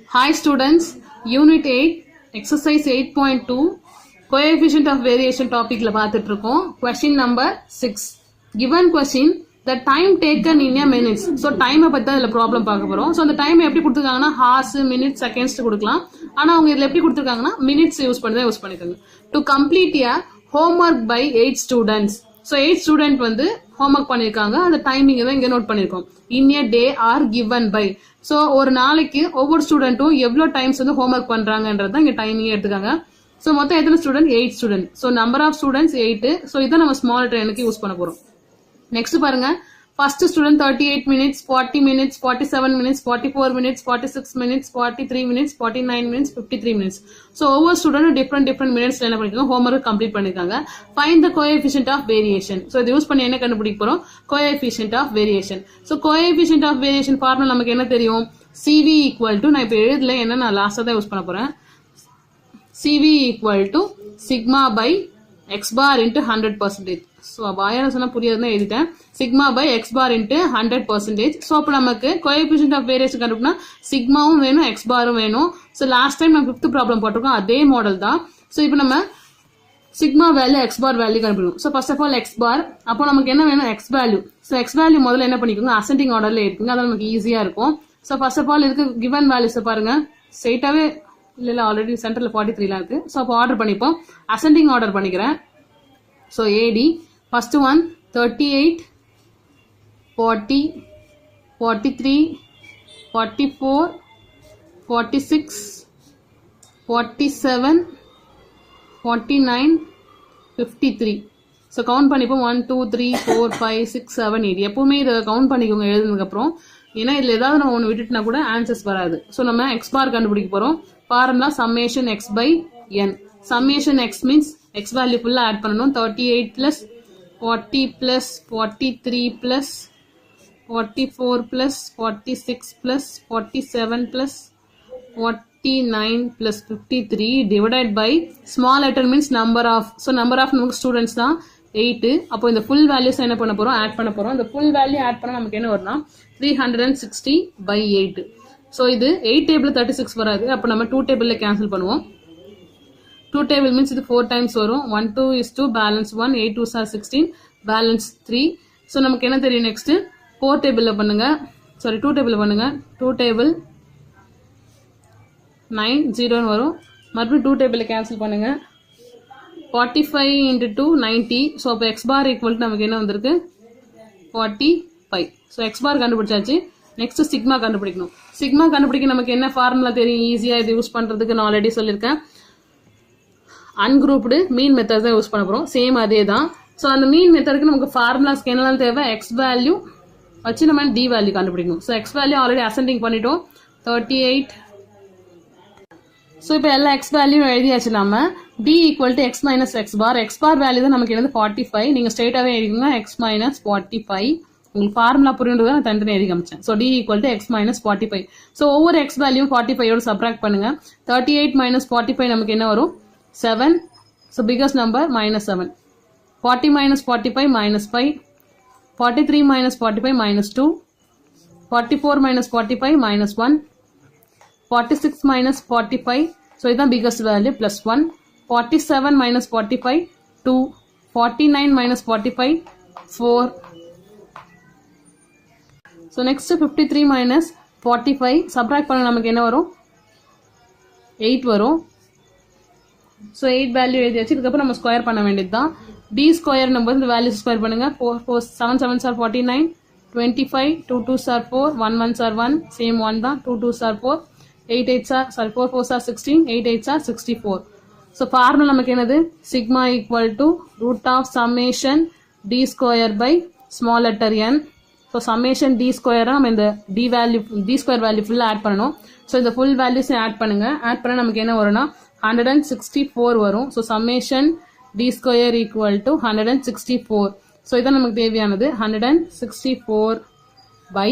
Hi students, Unit 8, Exercise 8.2, Coefficient of Variation topic la பார்த்துட்டு இருக்கோம். Question number 6. Given question, the time taken in a minutes. So time பத்தி தான் இதுல problem பார்க்க போறோம். So அந்த டைம் எப்படி கொடுத்துருக்காங்கன்னா ஹார்ஸ், மினிட்ஸ், செகண்ட்ஸ் கொடுக்கலாம். ஆனா அவங்க இதுல எப்படி கொடுத்துருக்காங்கன்னா மினிட்ஸ் யூஸ் பண்ணிருக்காங்க. To complete a homework by 8 students. So 8 student வந்து homework பண்ணிருக்காங்க. அந்த டைமிங் தான் இங்க நோட் பண்ணிருக்கோம். In a day are given by. So ஒரு நாளைக்கு ஒவ்வொரு ஸ்டூடெண்ட்டும் எவ்வளவு டைம்ஸ் வந்து ஹோம்ஒர்க் பண்றாங்கன்றது தான் இங்க டைமிங் எடுத்துக்காங்க. So மொத்தம் எத்தனை student 8 student. So number of students 8. So இதான் நம்ம ஸ்மால் ட்ரெயினுக்கு யூஸ் பண்ண போறோம். நெக்ஸ்ட் பாருங்க, first student 38 minutes, 40 minutes, 47 minutes, 44 minutes, 46 minutes, 43 minutes, 49 minutes, 53 minutes. So ஒவ்வொரு ஸ்டூடெண்ட் டிஃபரெண்ட் மினிட்ஸ்ல என்ன பண்ணிருக்காங்க, ஹோம்ஒர்க் கம்ப்ளீட் பண்ணிருக்காங்க. Find the coefficient of variation. So இதை யூஸ் பண்ணி என்ன கண்டுபிடிக்க போறோம், coefficient of variation. So coefficient of variation formula நமக்கு என்ன தெரியும், CV equal to, நான் இப்ப எழுதல என்ன நான் லாஸ்டா தான் யூஸ் பண்ண போறேன், CV equal to sigma by x bar into 100%. So வாயால சொன்னா புரியாதுன்னு எழுதிட்டேன். Sigma by x bar into 100%. So அப்போ நமக்கு கோஎஃபிஷியன்ட் ஆஃப் வேரியேஷன் கண்டுபிடினா சிக்மாவும் வேணும் எக்ஸ் பாரும் வேணும். ஸோ லாஸ்ட் டைம் நம்ம 5th ப்ராப்ளம் போட்டிருக்கோம், அதே மாடல் தான். ஸோ இப்போ நம்ம sigma value x bar value கண்டுபிடிக்கணும். So first of all x bar, அப்போ நமக்கு என்ன வேணும், x value. So x value முதல்ல என்ன பண்ணிக்கோங்க, அசெண்டிங் ஆர்டர்ல இருக்குங்க, அதான் நமக்கு ஈஸியா இருக்கும். ஸோ ஃபர்ஸ்ட் ஆஃப் ஆல் இதுக்கு கிவன் வேல்யூஸ் பாருங்க, ஸ்ட்ரெயிட்டாவே இல்ல ஆல்ரெடி சென்டர்ல 43 இருக்கு. ஸோ அப்போ ஆர்டர் பண்ணிப்போம், அசெண்டிங் ஆர்டர் பண்ணிக்கிறேன். ஸோ ஏடி first one 38, 40, 43, 44, 46, 47, 49, 53. ஸோ கவுண்ட் பண்ணிப்போம் 1 2 3 4 5 6 7 8. எப்பவுமே இதை கவுண்ட் பண்ணிக்கோங்க எழுதுனதுக்கு அப்புறம், ஏன்னா இதுல ஏதாவது நம்ம ஒன்று விட்டுட்டுனா கூட ஆன்சர்ஸ் வராது. ஸோ நம்ம எக்ஸ் பார் கண்டுபிடிக்க போறோம். Formula summation x by n. Summation x means x value ஃபுல்லா ஆட் பண்ணணும். 38 plus 40 plus 43 plus 44 plus 46 plus 47 plus 49 plus 53 divided by small letter means number of. So number of students தான் 8. அப்போ இந்த full values என்ன பண்ண போறோம், add பண்ண போறோம். இந்த full value ஆட் பண்ணா நமக்கு என்ன வரும்னா 360 by 8. So இது 8 டேபிள் 36 வராது. அப்போ நம்ம 2 டேபிள்ல கேன்சல் பண்ணுவோம். 2 table means இது 4 times வரும். 1 2 is 2, balance 1, 8 2s are 16, balance 3. So நமக்கு என்ன தெரியும், next 4 table பண்ணுங்க, sorry 2 table பண்ணுங்க. 2 table 9 0 வரும். மறுபடியும் 2 table cancel பண்ணுங்க. 45 into 2 90. So அப்போ x bar equal to நமக்கு என்ன வந்திருக்கு 45. So x bar கண்டுபிடிச்சாச்சு. நெக்ஸ்ட் சிக்மா கண்டுபிடிக்கணும். சிக்மா கண்டுபிடிக்க நமக்கு என்ன ஃபார்முலா தெரியும், ஈஸியா இது யூஸ் பண்றதுக்கு நான் ஆல்ரெடி சொல்லியிருக்கேன். அன்குரூப்டு மீன் மெத்தட் தான் யூஸ் பண்ண போறோம், சேம் அதே தான். ஸோ அந்த மீன் மெத்தடுக்கு நமக்கு ஃபார்முலாஸ்க்கு என்னெல்லாம் தேவை, எக்ஸ் வேல்யூ வச்சு நம்ம டி வேல்யூ கண்டுபிடிக்கணும். So x value already ascending பண்ணிட்டோம் 38. ஸோ இப்போ எல்லா எக்ஸ் வேல்யூ எழுதியாச்சு. நம்ம d equal to x minus x bar. X bar value தான் நமக்கு என்னது 45. நீங்க ஸ்ட்ரெயிட்டாவே எழுதிக்கோங்க எக்ஸ் மைனஸ் 45. உங்களுக்கு ஃபார்முலா புரியுன்றதை நான் தனித்தனி எழுதி காமிச்சேன். So d equal to x minus 45. So ஒவ்வொரு எக்ஸ் வேல்யூ 45 சப்ராக்ட் பண்ணுங்க. 38 மைனஸ் 45 நமக்கு என்ன வரும் 7. So biggest number minus 7. 40 minus 45 minus 5. 43 minus 45 minus 2. 44 minus 45 minus 1. 46 minus 45. So this is the biggest value plus 1. 47 minus 45 2. 49 minus 45 4. So next 53 minus 45 subtract பண்ண நமக்கு என்ன வரும் 8 வரும். ஸோ 8 வேல்யூ எழுதியாச்சு. இதுக்கப்புறம் நம்ம ஸ்கொயர் பண்ண வேண்டியது தான். டி ஸ்கொயர் நம்பர் இந்த வேல்யூ ஸ்கொயர் பண்ணுங்க. 4 7 7s are 49, 25, 2 2s are 4, 1 1s are 1, same 1 தான். 2 2s are 4, 8 8s are, sorry 4 4s are 16, 8 8s are 64. So formula நமக்கு என்னது, sigma equal to root of summation d square by small letter n. So summation d ஸ்கொயரா நம்ம இந்த d value d square value ஃபுல்லாக add பண்ணணும். So இந்த full வேல்யூஸை add பண்ணுங்க. ஆட் பண்ண நமக்கு என்ன வரும்னா 164 வரும். So summation d square equal to 164. So இதான் நமக்கு தேவையானது 164 பை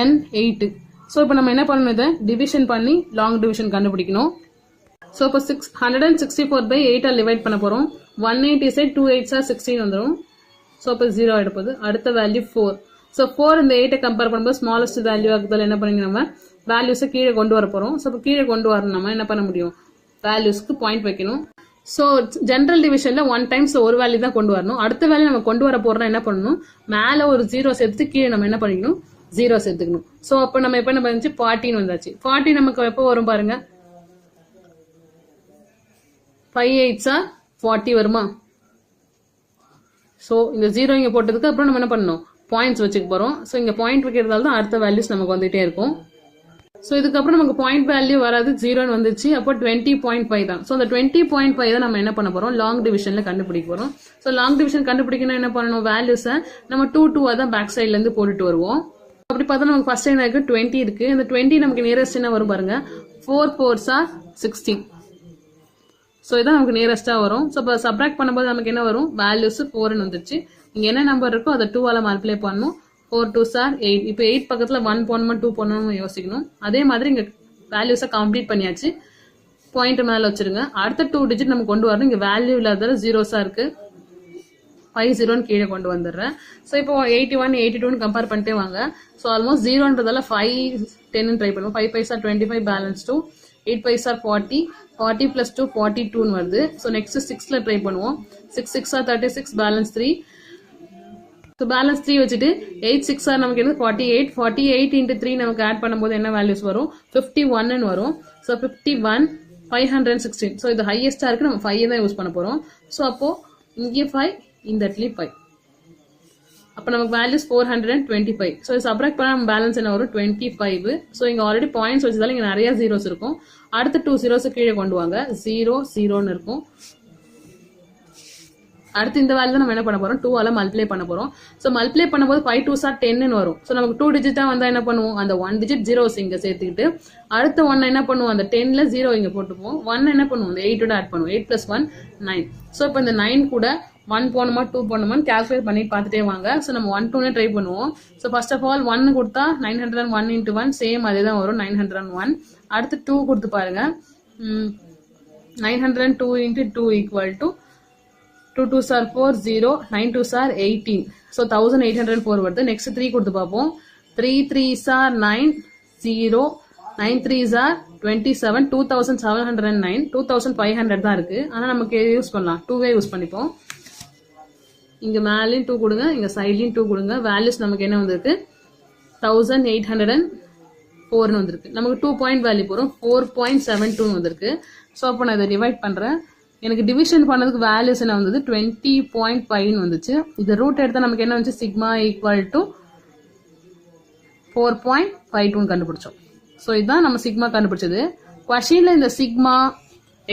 n 8. ஸோ இப்போ நம்ம என்ன பண்ணணும், இதை டிவிஷன் பண்ணி லாங் டிவிஷன் கண்டுபிடிக்கணும். ஸோ இப்போ 164 பை 8 டிவைட் பண்ண போறோம். 1 8 is 2 8s are 16 வந்துடும். ஸோ இப்போ 0 ஆகிட போகுது. அடுத்த வேல்யூ 4. ஸோ 4 இந்த 8 கம்பேர் பண்ணும்போது ஸ்மாலஸ்ட் வேல்யூ ஆகுதால என்ன பண்ணி நம்ம வேல்யூஸை கீழே கொண்டு வர போறோம். ஸோ இப்போ கீழே கொண்டு வரணும் நம்ம என்ன பண்ண முடியும், வேல்யூஸ்க்கு பாயிண்ட் வைக்கணும். ஸோ ஜென்ரல் டிவிஷன்ல 1 டைம்ஸ் ஒரு வேல்யூ தான் கொண்டு வரணும். அடுத்த வேல்யூ நம்ம கொண்டு வர போறோம்னா என்ன பண்ணணும், மேல ஒரு 0 சேர்த்து கீழே நம்ம என்ன பண்ணிக்கணும் 0 சேர்த்துக்கணும். ஸோ அப்போ நம்ம எப்ப என்ன பண்ணிச்சு 40 வந்தாச்சு. 40 நமக்கு எப்போ வரும் பாருங்க, 5 8s 40 வருமா. ஸோ இந்த 0 இங்க போட்டதுக்கு அப்புறம் நம்ம என்ன பண்ணணும், பாயிண்ட்ஸ் வச்சுக்க போறோம். ஸோ இங்க பாயிண்ட் வைக்கிறதால தான் அடுத்த வேல்யூஸ் நமக்கு வந்துட்டே இருக்கும். ஸோ இதுக்கப்புறம் நமக்கு பாயிண்ட் வேல்யூ வராது, 0 வந்துச்சு. அப்போ 20.5 தான். ஸோ அந்த 20.5 தான் நம்ம என்ன பண்ண போறோம், லாங் டிவிஷன்ல கண்டுபிடிக்க போறோம். ஸோ லாங் டிவிஷன் கண்டுபிடிக்கணும் என்ன பண்ணணும், வேல்யூஸை நம்ம 2 தான் பேக் சைட்ல இருந்து போட்டுட்டு வருவோம். அப்படி பார்த்தா நமக்கு ஃபர்ஸ்ட் என்ன இருக்கு 20 இருக்கு. இந்த 20 நமக்கு நியரஸ்ட் என்ன வரும் பாருங்க, 4 4s 16. ஸோ இதான் நமக்கு நியரஸ்டா வரும். ஸோ இப்போ சப்ராக்ட் பண்ணும்போது நமக்கு என்ன வரும், வேல்யூஸ் 4 வந்துருச்சு. இங்க என்ன நம்பர் இருக்கோ அதை 2 மல்டிப்ளை பண்ணணும். 4 2s 8. இப்போ 8 பக்கத்துல 1 போடணுமா 2 போடணும்னு யோசிக்கணும். அதே மாதிரி இங்க வேல்யூஸை கம்ப்ளீட் பண்ணியாச்சு. பாயிண்ட் மேல வச்சிருங்க. அடுத்த 2 டிஜிட் நம்ம கொண்டு வரணும். இங்க வேல்யூ இல்லாத 0s இருக்கு, 5 0 கீழே கொண்டு வந்துடுறேன். ஸோ இப்போ 81 82 கம்பேர் பண்ணிட்டே வாங்க. ஸோ ஆல்மோஸ்ட் 0ன்றதால 5 10 ட்ரை பண்ணுவோம். 5 5s 25 பேலன்ஸ் 2, 8 5s 40, 40 plus 2 42 வருது. ஸோ நெக்ஸ்ட் 6ல ட்ரை பண்ணுவோம். 6 6s 36 பேலன்ஸ் 3. ஸோ பேலன்ஸ் 3 வச்சுட்டு 8 6s நமக்கு என்ன 48, 48 into 3 நமக்கு ஆட் பண்ணும்போது என்ன வேல்யூஸ் வரும் 51 வரும். ஸோ 51 516. ஸோ இது ஹையஸ்டா இருக்கு, நம்ம 5 தான் யூஸ் பண்ண போறோம். ஸோ அப்போ இங்கே 5, இந்த இடத்துலயும் 5. அப்போ நமக்கு வேல்யூஸ் 425. ஸோ சப்ராக்ட் பண்ணா நம்ம பேலன்ஸ் என்ன வரும் 25. ஸோ இங்க ஆல்ரெடி பாயிண்ட்ஸ் வச்சதால இங்க நிறைய ஜீரோஸ் இருக்கும். அடுத்த 2 zeros கீழே கொண்டு வாங்க, 0 0ன்னு இருக்கும். அடுத்து இந்த வேல்யூ நம்ம என்ன பண்ண போறோம் 2 மல்டிப்ளை பண்ண போறோம். ஸோ மல்டிப்ளை பண்ணும்போது 5 2s 10 வரும். ஸோ நமக்கு 2 டிஜிட்டா வந்தா என்ன பண்ணுவோம், அந்த 1 டிஜிட் ஜீரோஸ் இங்க சேர்த்துக்கிட்டு அடுத்த 1 என்ன பண்ணுவோம், அந்த 10ல 0 இங்க போட்டுப்போம். 1 என்ன பண்ணுவோம், இந்த 8 ஆட் பண்ணுவோம். 8 plus 1 9. ஸோ இப்போ இந்த 9 கூட 1 போனோமா 2 போனோமான்னு கால்குலேட் பண்ணி பார்த்துட்டே வாங்க. ஸோ நம்ம 1 2 ட்ரை பண்ணுவோம். ஸோ ஃபர்ஸ்ட் ஆஃப் ஆல் 1 கொடுத்தா 901 into 1 சேம் அதே தான் வரும் 901. அடுத்து 2 கொடுத்து பாருங்க, 902 into 2 equal to 2 2s 4 0, 9 2s 18. So 1804 வருது. நெக்ஸ்ட் 3 கொடுத்து பார்ப்போம். 3 3s 9 0, 9 3s 27, 2709, 2500 தான் இருக்கு. ஆனா நமக்கு யூஸ் பண்ணலாம் 2வே யூஸ் பண்ணிப்போம். இங்க மேலையும் 2 கொடுங்க, இங்க சைட்லயும் 2 கொடுங்க. வேல்யூஸ் நமக்கு என்ன வந்திருக்கு 1804 வந்திருக்கு. நமக்கு 2 பாயிண்ட் வேல்யூ போறோம் 4.72 வந்திருக்கு. ஸோ அப்போ நான் இதை டிவைட் பண்றேன். எனக்கு டிவிஷன் பண்ணதுக்கு வேல்யூஸ் என்ன வந்தது 20.5 வந்துச்சு. இது ரூட் எடுத்தா நமக்கு என்ன வந்துச்சு சிக்மா ஈக்குவல் டு 4.52 கண்டுபிடிச்சோம். ஸோ இதுதான் நம்ம சிக்மா கண்டுபிடிச்சது. கொஸ்டின்ல இந்த சிக்மா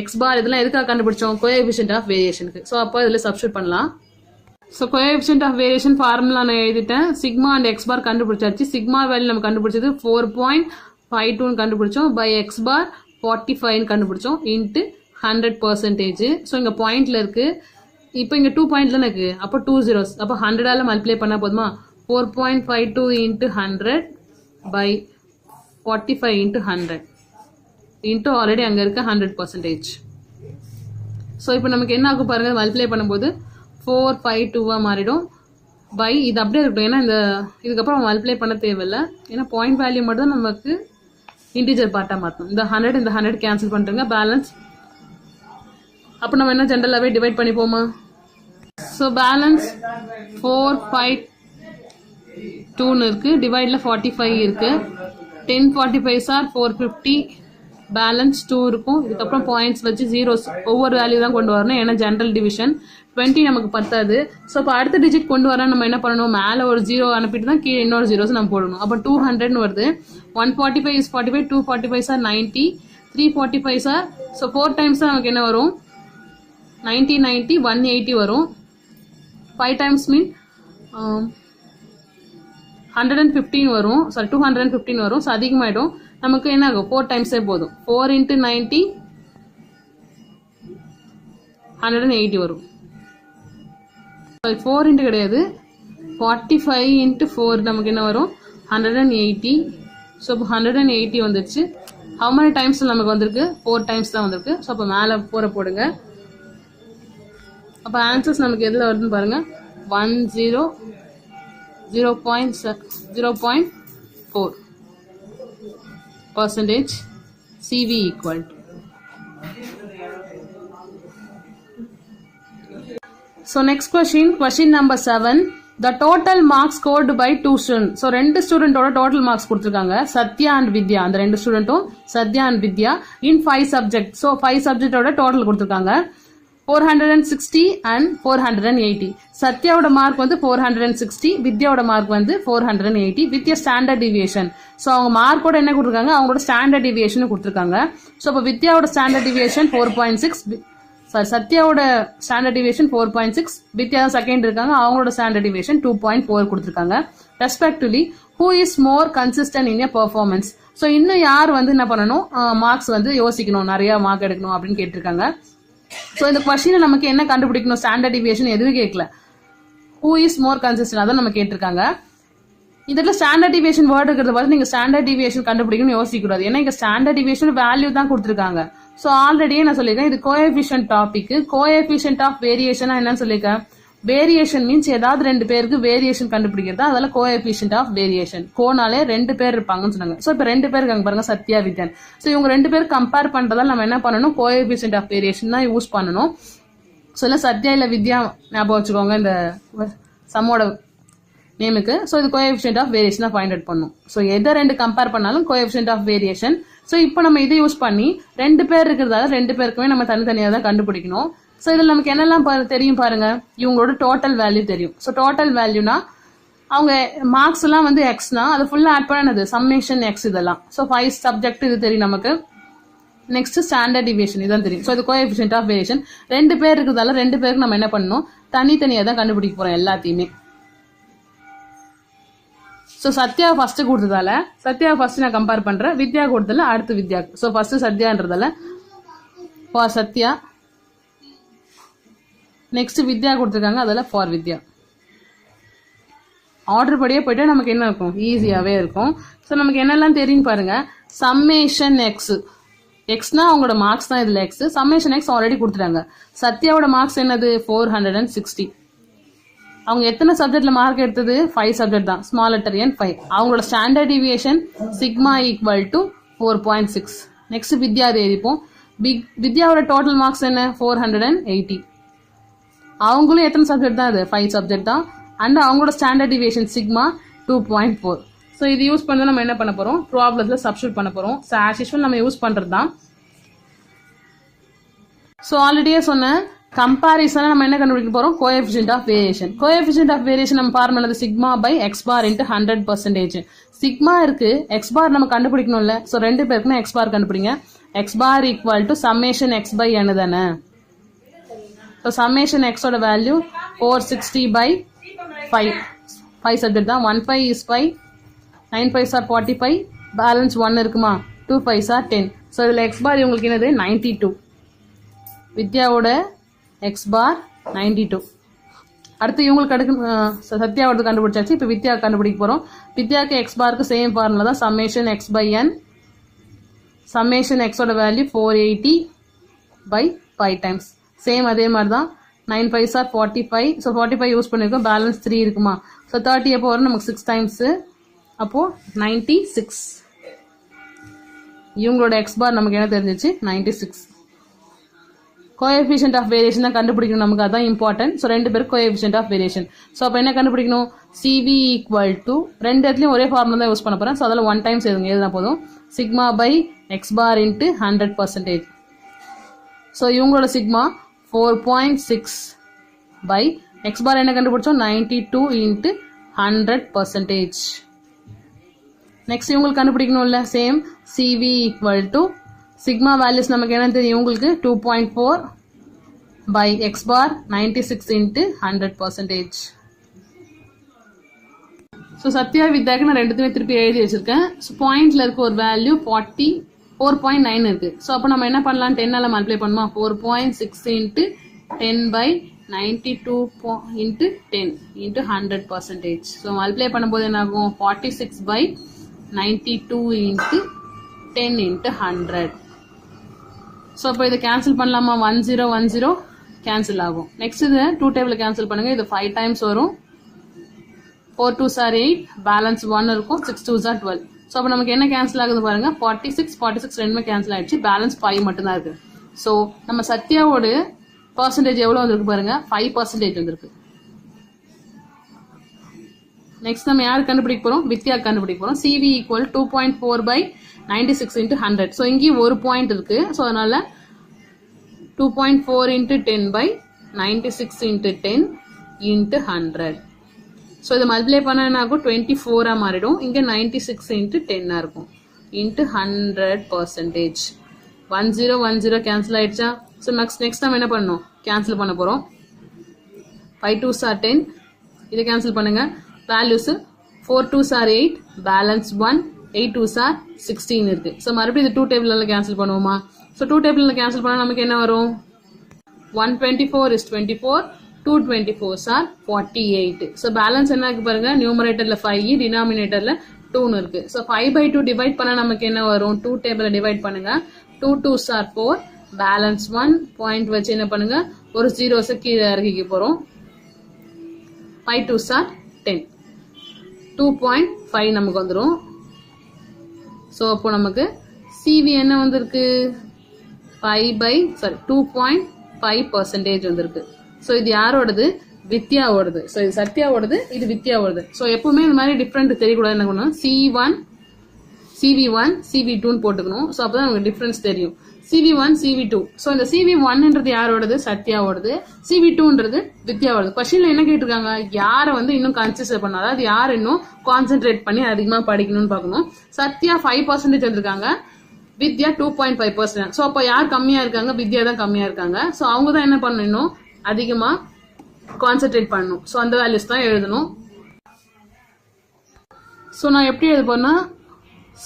எக்ஸ் பார் இதெல்லாம் எதுக்காக கண்டுபிடிச்சோம், கோஎஃபிஷியன்ட் ஆஃப் வேரியேஷனுக்கு. ஸோ அப்போ இதுல சப்ஸ்டியூட் பண்ணலாம். So coefficient of variation formula நான் எழுதிட்டேன். சிக்மா அண்ட் எக்ஸ் பார் கண்டுபிடிச்சாச்சு. சிக்மா வேல்யூ நம்ம கண்டுபிடிச்சது 4.52 கண்டுபிடிச்சோம், பை எக்ஸ் பார் 45 கண்டுபிடிச்சோம், இன்ட்டு 100%. ஸோ இங்க பாயிண்ட்ல இருக்கு. இப்போ இங்க 2 பாயிண்ட்ல இருக்கு, அப்போ 2 zeros. அப்போ 100 மல்டிப்ளை பண்ணா போதுமா, 4.52 into 100 by 45 into 100 into already அங்க இருக்க 100%. ஸோ இப்போ நமக்கு என்ன ஆகும் பாருங்க, மல்டிப்ளை பண்ணும்போது 452 மாறிடும். பை இது அப்படியே இருக்கட்டும், ஏன்னா இந்த இதுக்கப்புறம் மல்டிப்ளை பண்ண தேவையில்லை. ஏன்னா பாயிண்ட் வேல்யூ மட்டும் தான் நமக்கு இன்டிஜர் பார்ட்டா மாற்றணும். இந்த 100 கேன்சல் பண்ணிட்டுங்க, பேலன்ஸ். அப்போ நம்ம என்ன ஜென்ரலாகவே டிவைட் பண்ணிப்போமா. ஸோ பேலன்ஸ் 452 இருக்கு, டிவைட்ல 45 இருக்கு. 10 45s 450, பேலன்ஸ் 2 இருக்கும். இதுக்கப்புறம் பாயிண்ட்ஸ் வச்சு ஜீரோஸ் ஒவ்வொரு வேல்யூ தான் கொண்டு வரணும், ஏன்னா ஜென்ரல் டிவிஷன் 20 நமக்கு பத்தாது. ஸோ இப்போ அடுத்த டிஜிட் கொண்டு வர நம்ம என்ன பண்ணணும், மேலே ஒரு 0 அனுப்பிட்டு தான் கீழே இன்னொரு ஜீரோஸ் நம்ம போடணும். அப்போ 200 வருது. 145 is 45, 245s 90, 345s so 4 times தான் நமக்கு என்ன வரும் 90 90 180 வரும். 5 times மீன் 115 வரும், சாரி 215 வரும். ஸோ அதிகமாயிடும். நமக்கு என்ன ஆகும் 4 டைம்ஸே போதும். 4 into 90 180 வரும். 4 into கிடையாது, 45 into 4 நமக்கு என்ன வரும் 180. ஸோ இப்போ 180 வந்துருச்சு. how many times நமக்கு வந்திருக்கு 4 times தான் வந்திருக்கு. ஸோ அப்போ மேலே 4 போடுங்க. அப்போ ஆன்சர்ஸ் நமக்கு எதில் வருதுன்னு பாருங்க, 10 0.4 percentage CV equal to. So next question number 7. The total marks scored by 2 students. So 2 student ஓட total marks கொடுத்திருக்காங்க. சத்யா and வித்யா, அந்த 2 ஸ்டூடெண்ட்டும் Sathya and Vidya in 5 subject. So 5 subject ஓட total கொடுத்திருக்காங்க 460 and 480. சத்யாவோட மார்க் வந்து 460, வித்யாவோட மார்க் வந்து 480 with a standard deviation. So அவங்க மார்க்கோட என்ன கொடுத்திருக்காங்க, அவங்களோட standard deviation கொடுத்திருக்காங்க. So அப்ப வித்யாவோட standard deviation 4.6, சத்யாவோட ஸ்டாண்டர்ட் டிவியேஷன் 4.6, வித்யா செகண்ட் இருக்காங்க, அவங்களோட ஸ்டாண்டர்ட் டிவியேஷன் 2.4 கொடுத்திருக்காங்க. Respectively who is more consistent in performance. So இன்னும் யார் வந்து என்ன பண்ணணும், மார்க்ஸ் வந்து யோசிக்கணும், நிறைய மார்க் எடுக்கணும் அப்படின்னு கேட்டிருக்காங்க. ஸோ இந்த கொஸ்டினை நமக்கு என்ன கண்டுபிடிக்கணும், ஸ்டாண்டர்ட் டிவியேஷன் எதுவும் கேட்கல, ஹூ இஸ் மோர் கன்சிஸ்டன்ட் அதான் நம்ம கேட்டிருக்காங்க. இதில் ஸ்டாண்டர்ட் டிவியேஷன் வேர்டு இருக்கிறத பார்த்து நீங்க ஸ்டாண்டர்ட் டிவியேஷன் கண்டுபிடிக்கணும்னு யோசிக்கக்கூடாது. ஏன்னா இங்க ஸ்டாண்டர்ட் டிவியேஷன் வேல்யூ தான் கொடுத்திருக்காங்க. ஸோ ஆல்ரெடியே நான் சொல்லியிருக்கேன், இது coefficient topic. Coefficient of variation என்னன்னு சொல்லியிருக்கேன், வேரியேஷன் மீன்ஸ் ஏதாவது 2 பேருக்கு வேரியேஷன் கண்டுபிடிக்கிறது, அதெல்லாம் கோஎஃபிஷியன்ட் ஆஃப் வேரியேஷன். கோனாலே 2 பேர் இருப்பாங்கன்னு சொன்னாங்க. ஸோ இப்போ 2 பேர் இருக்காங்க பாருங்க, சத்யா வித்யான். ஸோ இவங்க 2 பேர் கம்பேர் பண்றதால நம்ம என்ன பண்ணணும், கோஎஃபிஷியன்ட் ஆஃப் வேரியேஷன் தான் யூஸ் பண்ணணும். ஸோ இல்லை சத்யா இல்லை வித்யா ஞாபகம் வச்சுக்கோங்க இந்த சம்மோட நேமுக்கு. ஸோ இது coefficient of variation find out பண்ணும். ஸோ எதை 2 கம்பேர் பண்ணாலும் கோஎஃபிஷியன்ட் ஆஃப் வேரியேஷன். ஸோ இப்போ நம்ம இதை யூஸ் பண்ணி 2 பேர் இருக்கிறதால 2 பேருக்குமே நம்ம தனித்தனியாக தான் கண்டுபிடிக்கணும். ஸோ இதில் நமக்கு என்னெல்லாம் தெரியும் பாருங்க, இவங்களோட டோட்டல் வேல்யூ தெரியும். ஸோ டோட்டல் வேல்யூனா அவங்க மார்க்ஸ் எல்லாம் வந்து எக்ஸ்னா அது ஃபுல்லாக ஆட் பண்ணது சம்மேஷன் எக்ஸ் இதெல்லாம். ஸோ 5 சப்ஜெக்ட் இது தெரியும் நமக்கு. நெக்ஸ்ட் ஸ்டாண்டர்ட் டிவியேஷன் இதான் தெரியும். ஸோ இது கோஎஃபிஷியன்ட் ஆஃப் வேரியேஷன். 2 பேர் இருக்கிறதால 2 பேருக்கு நம்ம என்ன பண்ணணும், தனித்தனியாக தான் கண்டுபிடிக்க போறோம் எல்லாத்தையுமே. ஸோ சத்யா ஃபர்ஸ்ட் கொடுத்ததால சத்யா ஃபர்ஸ்ட் நான் கம்பேர் பண்றேன், வித்யா கொடுத்ததால அடுத்து வித்யா. ஸோ ஃபர்ஸ்ட் சத்யான்றதால ஃபார் சத்யா, நெக்ஸ்ட் வித்யா கொடுத்துருக்காங்க அதில் ஃபார் வித்யா. ஆர்டர் படியே போயிட்டா நமக்கு என்ன இருக்கும், ஈஸியாகவே இருக்கும். ஸோ நமக்கு என்னெல்லாம் தெரியும் பாருங்க, சம்மேஷன் எக்ஸ், எக்ஸ்னா அவங்களோட மார்க்ஸ் தான் இதில் எக்ஸ். சம்மேஷன் எக்ஸ் ஆல்ரெடி கொடுத்துட்டாங்க. சத்யாவோட மார்க்ஸ் என்னது 460. அவங்க எத்தனை சப்ஜெக்ட்ல மார்க் எடுத்தது, 5 சப்ஜெக்ட் தான், ஸ்மால் லெட்டர் n 5. அவங்களோட standard deviation sigma equal to 4.6. Next Vidya எழுதிப்போம். வித்யாவோட டோட்டல் மார்க்ஸ் என்ன 480. அவங்களும் எத்தனை சப்ஜெக்ட் தான், அது 5 சப்ஜெக்ட் தான். அண்ட் அவங்களோட ஸ்டாண்டர்ட் டிவியேஷன் சிக்மா 2.4. ஸோ இது யூஸ் பண்ணி நம்ம என்ன பண்ண போறோம், ப்ராப்ளத்துல சப்ஸ்டியூட் பண்ண போறோம். ஸோ ஆஸ் யூஷுவல் நம்ம யூஸ் பண்றது தான். ஸோ ஆல்ரெடியே சொன்னேன், கம்பாரிசன் நம்ம என்ன கண்டுபிடிக்க போறோம், coefficient of variation. Coefficient of variation நம்ம formula sigma by x bar into 100%. Sigma இருக்கு, எக்ஸ் பார் நம்ம கண்டுபிடிக்கணும்ல. ஸோ 2 பேருக்குன்னா எக்ஸ் பார் கண்டுபிடிங்க. X bar equal to summation x by n தானே. ஸோ சம்மேஷன் எக்ஸோட வேல்யூ 460 by 5 சப்ஜெக்ட் தான். 1 5 is 5, 9 5 are 45, balance 1 இருக்குமா, 2 5 are 10. ஸோ இதில் எக்ஸ் பார் இவங்களுக்கு என்னது 92. வித்யாவோட எக்ஸ் பார் 92. அடுத்து இவங்களுக்கு சத்யாவோட கண்டுபிடிச்சாச்சு. இப்போ வித்யா கண்டுபிடிக்க போறோம். வித்யாக்கு எக்ஸ் பாருக்கு சேம் ஃபார்முலா தான், summation x by n. Summation எக்ஸோட வேல்யூ 480 by 5 டைம்ஸ். சேம் அதே மாதிரி தான். 9 5 are 45. ஸோ 45 யூஸ் பண்ணிருக்கோம், பேலன்ஸ் 3 இருக்குமா. ஸோ 30 எப்போ வரும் நமக்கு 6 டைம்ஸ், அப்போ 96. இவங்களோட எக்ஸ் பார் நமக்கு என்ன தெரிஞ்சிச்சு 96. கோஎஃபிஷியன்ட் ஆஃப் வேரியேஷன் தான் கண்டுபிடிக்கணும் நமக்கு, அதான் இம்பார்ட்டன்ட். ஸோ 2 பேருக்கு கோஎஃபிஷியன்ட் ஆஃப் வேரியேஷன். ஸோ அப்போ என்ன கண்டுபிடிக்கணும், சிவி ஈக்குவல் டு 2 இடத்துலையும் ஒரே ஃபார்முலா தான் யூஸ் பண்ண போறேன். ஸோ அதில் 1 டைம்ஸ் எழுதுனா போதும், sigma by x bar into 100%. So இவங்களோட சிக்மா 4.6 பை எக்ஸ் பார் என்ன கண்டுபிடிச்சோம் 92 இன்ட்டு 100%. நெக்ஸ்ட் இவங்களுக்கு கண்டுபிடிக்கணும்ல, same CV equal to sigma values நமக்கு என்ன தெரியும், உங்களுக்கு 2.4 by x bar 96 into 100%. So Sathya வித்யாக்கு நான் 2த்தையுமே திருப்பி எழுதி வச்சிருக்கேன். ஸோ பாயிண்ட்ல இருக்க ஒரு வேல்யூ 44.9 இருக்கு. ஸோ அப்போ நம்ம என்ன பண்ணலாம், 10ஆல மல்டிப்ளை பண்ணுமா, 4.6 into 10 by 92 into 10 into 100%. So multiply பண்ணும்போது என்ன ஆகும், 46 by 92 into 10 into 100. ஸோ இப்போ இதை கேன்சல் பண்ணலாமா, 1010 கேன்சல் ஆகும். நெக்ஸ்ட் இது 2 டேபிள் கேன்சல் பண்ணுங்க, இது 5 டைம்ஸ் வரும். 4 2s are 8, பேலன்ஸ் 1 இருக்கும், 6 2s are 12. ஸோ அப்போ நமக்கு என்ன கேன்சல் ஆகுது பாருங்க, 46 ரெண்டுமே கேன்சல் ஆயிடுச்சு, பேலன்ஸ் 5 மட்டும்தான் இருக்கு. ஸோ நம்ம சத்யாவோட பர்சன்டேஜ் எவ்வளோ வந்திருக்கு பாருங்க, 5% வந்திருக்கு. நெக்ஸ்ட் நம்ம யார் கண்டுபிடிக்க போறோம், வித்யா கண்டுபிடிக்க போறோம். CV equal 2.4/96 into 100. ஸோ இங்கேயும் ஒரு பாயிண்ட் இருக்கு, ஸோ அதனால 2.4 into 10/96 into 10 into 100. ஸோ இதை மல்டிப்ளை பண்ண என்ன ஆகும், 24 மாறிடும். இங்க 96 into 10 இருக்கும், into 100%. 10 கேன்சல் ஆயிடுச்சா. ஸோ நெக்ஸ்ட் நம்ம என்ன பண்ணணும், கேன்சல் பண்ண போறோம். 5 2s are 10, இதை கேன்சல் பண்ணுங்க. Values 4 2s are 8, balance 1, 8 2s are 16 இருக்கு. ஸோ மறுபடியும் இது 2 டேபிள்ல கேன்சல் பண்ணுவோமா. ஸோ 2 டேபிள்ல கேன்சல் பண்ணா நமக்கு என்ன வரும், 124 is 24, 2 24s are 48. So balance என்ன இருக்கு பாருங்க, நியூமரேட்டர்ல 5, டினாமினேட்டர்ல 2 இருக்கு. ஸோ 5/2 டிவைட் பண்ணா நமக்கு என்ன வரும், 2 டேபிள டிவைட் பண்ணுங்க. 2 2s are 4, பேலன்ஸ் 1, பாயிண்ட் வச்சு என்ன பண்ணுங்க, ஒரு ஜீரோஸ் கீழே இறக்கிக்க போறோம். 5 2s are 10, 2.5 நமக்கு வந்துடும். ஸோ அப்போ நமக்கு CV என்ன வந்திருக்கு, 2.5% வந்திருக்கு. ஸோ இது யாரோடது, வித்யாவோடது. ஸோ இது சத்யாவோடது, இது வித்யாவோடது. ஸோ எப்பவுமே இந்த மாதிரி டிஃப்ரெண்ட் தெரியக்கூடாது, என்ன பண்ணணும், CV1 CV2 போட்டுக்கணும். ஸோ அப்பதான் நமக்கு டிஃபரன்ஸ் தெரியும். CV1 CV2. ஸோ இந்த CV1ன்றது யாரோடது, சத்யாவோடது. CV2ன்றது வித்யாவோடது. கொஸ்டின்ல என்ன கேட்டிருக்காங்க, யாரை வந்து இன்னும் கன்சிடர் பண்ணணும், அதாவது யார் இன்னும் கான்சென்ட்ரேட் பண்ணி அதிகமா படிக்கணும்னு பார்க்கணும். சத்யா 5% வந்திருக்காங்க, வித்யா 2.5%. ஸோ அப்போ யார் கம்மியா இருக்காங்க, வித்யா தான் கம்மியா இருக்காங்க. ஸோ அவங்க தான் என்ன பண்ணணும், இன்னும் அதிகமா கான்சென்ட்ரேட் பண்ணணும். ஸோ அந்த வேல்யூஸ் தான் எழுதணும். ஸோ நான் எப்படி எழுதுப்போனா,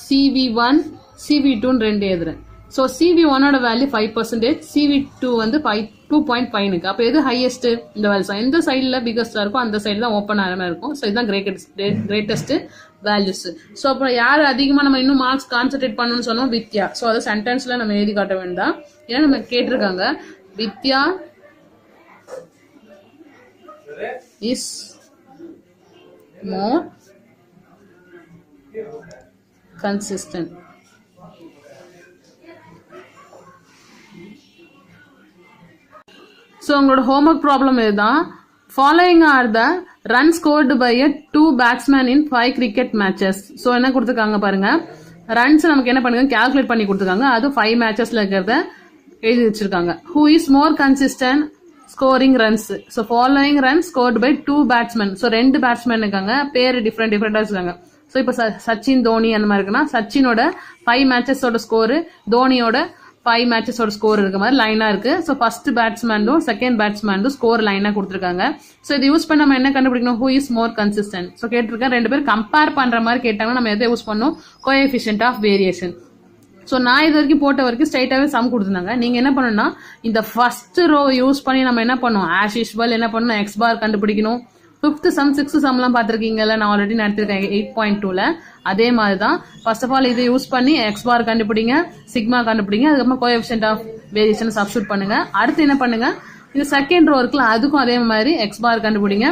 CV1 CV2 ரெண்டு எழுதுறேன். ஸோ CV1ஓட வேல்யூ 5%, CV2 வந்து 2.5. அப்போ எது ஹையஸ்ட், இந்த வேல்யூஸ் எந்த சைடில் பிகஸ்டா இருக்கும் அந்த சைடு தான் ஓப்பன் ஆகிற மாதிரி இருக்கும். ஸோ இதுதான் கிரேட்டஸ்ட் வேல்யூஸ். ஸோ அப்புறம் யார் அதிகமாக நம்ம இன்னும் மார்க்ஸ் கான்சென்ட்ரேட் பண்ணணும்னு சொன்னோம், வித்யா. ஸோ அதை சென்டென்ஸ்ல நம்ம எழுதி காட்ட வேண்டாம், ஏன்னா நம்ம கேட்டிருக்காங்க, வித்யா is more consistent. So உங்களோட ஹோம்வொர்க் ப்ராப்ளம் இதுதான். Following are the runs scored by a 2 batsmen in 5 cricket matches. So என்ன கொடுத்துருக்காங்க பாருங்க, ரன்ஸ் நமக்கு என்ன பண்ணுங்க, கால்குலேட் பண்ணி கொடுத்துருக்காங்க. அது 5 மேட்சஸ்ல இருக்கிறத எழுதி வச்சிருக்காங்க. Who is more consistent scoring runs? So following runs scored by 2 batsmen. So 2 batsman இருக்காங்க, பேர் டிஃப்ரெண்டா இருக்காங்க. ஸோ இப்போ சச்சின் தோனி அந்த மாதிரி இருக்குன்னா, சச்சினோட 5 மேட்சஸோட ஸ்கோரு, தோனியோட 5 மேட்சஸோட ஸ்கோர் இருக்க மாதிரி லைனா இருக்கு. ஸோ ஃபர்ஸ்ட் பேட்ஸ்மேனும் செகண்ட் பேட்ஸ்மேனும் ஸ்கோர் லைனா கொடுத்துருக்காங்க. ஸோ இது யூஸ் பண்ணி நம்ம என்ன கண்டுபிடிக்கணும், who is more consistent. So கேட்டிருக்கேன், 2 பேர் கம்பேர் பண்ற மாதிரி கேட்டாங்கன்னா நம்ம எதை யூஸ் பண்ணணும், கோஎஃபிஷியன்ட் ஆஃப் வேரியேஷன். ஸோ நான் இது வரைக்கும் போட்ட வரைக்கும் ஸ்ட்ரைட்டாவே சம் கொடுத்துருந்தாங்க. நீங்க என்ன பண்ணணும்னா, இந்த ஃபர்ஸ்ட் ரோ யூஸ் பண்ணி நம்ம என்ன பண்ணுவோம், ஆஸ் யூஸ்வல் என்ன பண்ணணும், எக்ஸ் பார் கண்டுபிடிக்கணும். 5th சம் 6th சம்லாம் பார்த்துருக்கீங்கல்ல, நான் ஆல்ரெடி நடத்திருக்கேன் 8.2ல. அதே மாதிரி தான் ஃபர்ஸ்ட் ஆஃப் ஆல் இதை யூஸ் பண்ணி எக்ஸ் பார் கண்டுபிடிங்க, சிக்மா கண்டுபிடிங்க, அதுக்கப்புறம் கோஎஃபிஷியன்ட் ஆஃப் வேரியேஷன் சப்ஸ்டிட்யூட் பண்ணுங்க. அடுத்து என்ன பண்ணுங்க, இந்த செகண்ட் ரோ இருக்குல்ல, அதுக்கும் அதே மாதிரி எக்ஸ் பார் கண்டுபிடிங்க,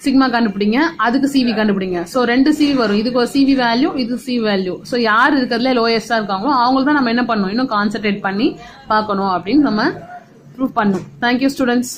சிக்மா கண்டுபிடிங்க, அதுக்கு சிவி கண்டுபிடிங்க. ஸோ 2 சிவி வரும், இதுக்கு ஒரு சிவி வேல்யூ, இது சிவி வேல்யூ. ஸோ யார் இருக்கிறதுல லோயஸ்டா இருக்காங்களோ அவங்களுக்கு தான் நம்ம என்ன பண்ணணும், இன்னும் கான்சென்ட்ரேட் பண்ணி பார்க்கணும் அப்படின்னு நம்ம ப்ரூவ் பண்ணணும். Thank you students.